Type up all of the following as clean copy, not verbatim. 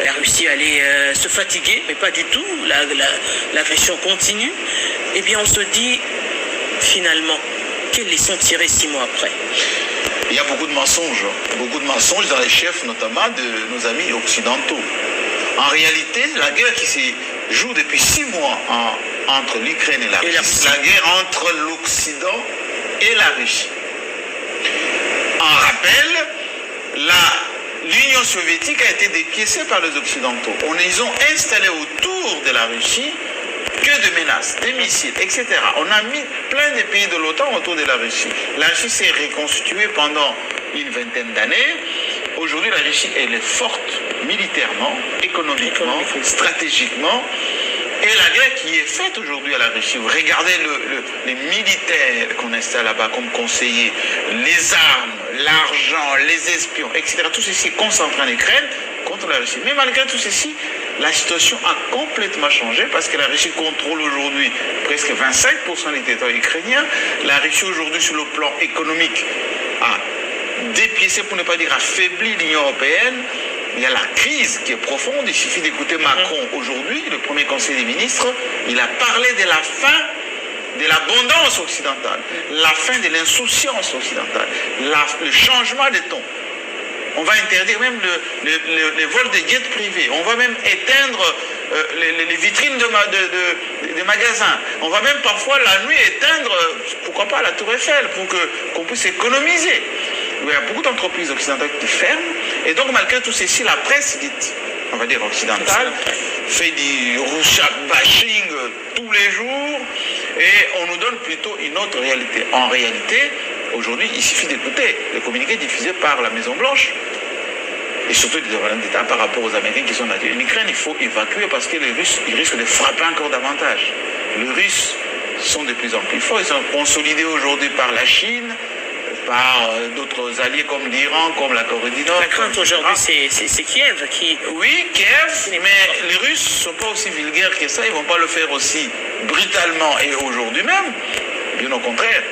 la Russie allait se fatiguer, mais pas du tout, l'agression continue. Eh bien, on se dit, finalement, quelles leçons tirer 6 mois après? Il y a beaucoup de mensonges dans les chefs, notamment de nos amis occidentaux. En réalité, la guerre qui se joue depuis 6 mois entre l'Ukraine et la Russie, la guerre entre l'Occident et la Russie. En rappel, l'Union soviétique a été dépiécée par les Occidentaux. Ils ont installé autour de la Russie que de menaces, des missiles, etc. On a mis plein de pays de l'OTAN autour de la Russie. La Russie s'est reconstituée pendant une vingtaine d'années. Aujourd'hui, la Russie, elle est forte militairement, économiquement, stratégiquement. Et la guerre qui est faite aujourd'hui à la Russie, vous regardez les militaires qu'on installe là-bas comme conseillers, les armes, l'argent, les espions, etc. Tout ceci est concentré en Ukraine contre la Russie. Mais malgré tout ceci, la situation a complètement changé parce que la Russie contrôle aujourd'hui presque 25% des territoires ukrainiens. La Russie aujourd'hui sur le plan économique a dépiécé, pour ne pas dire affaibli l'Union européenne. Il y a la crise qui est profonde. Il suffit d'écouter Macron aujourd'hui, le premier conseil des ministres. Il a parlé de la fin de l'abondance occidentale, la fin de l'insouciance occidentale, le changement de ton. On va interdire même les vols de jets privés. On va même éteindre les vitrines de magasins. On va même parfois la nuit éteindre, pourquoi pas, la Tour Eiffel, pour qu'on puisse économiser. Il y a beaucoup d'entreprises occidentales qui ferment. Et donc, malgré tout ceci, la presse dite, on va dire occidentale, fait du Russia bashing tous les jours. Et on nous donne plutôt une autre réalité. En réalité, aujourd'hui, il suffit d'écouter les communiqués diffusés par la Maison-Blanche et surtout des organes d'État par rapport aux Américains qui sont en Ukraine. Il faut évacuer parce que les Russes, ils risquent de frapper encore davantage. Les Russes sont de plus en plus forts. Ils sont consolidés aujourd'hui par la Chine, par d'autres alliés comme l'Iran, comme la Corée du Nord. La crainte aujourd'hui, c'est Kiev qui... Oui, Kiev, mais les Russes ne sont pas aussi vulgaires que ça. Ils ne vont pas le faire aussi brutalement et aujourd'hui même. Bien au contraire.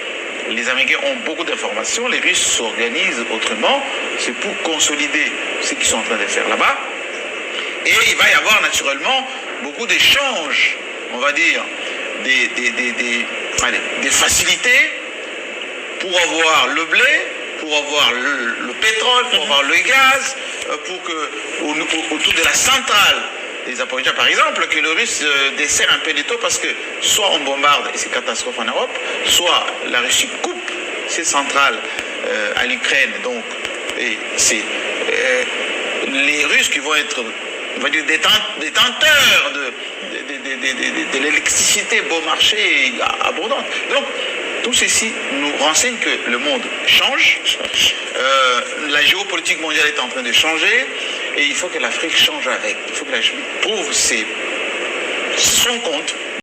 Les Américains ont beaucoup d'informations, les Russes s'organisent autrement, c'est pour consolider ce qu'ils sont en train de faire là-bas. Et il va y avoir naturellement beaucoup d'échanges, on va dire, des facilités pour avoir le blé, pour avoir le pétrole, pour avoir le gaz, pour que autour de la centrale des Zaporizhzhia, par exemple, que le Russe dessert un peu les taux parce que soit on bombarde et c'est catastrophe en Europe, soit la Russie coupe ses centrales à l'Ukraine. Donc, c'est les Russes qui vont être, on va dire, détenteurs de l'électricité bon marché et abondante. Donc, tout ceci nous renseigne que le monde change, la géopolitique mondiale est en train de changer et il faut que l'Afrique change avec. Il faut que l'Afrique prouve son compte.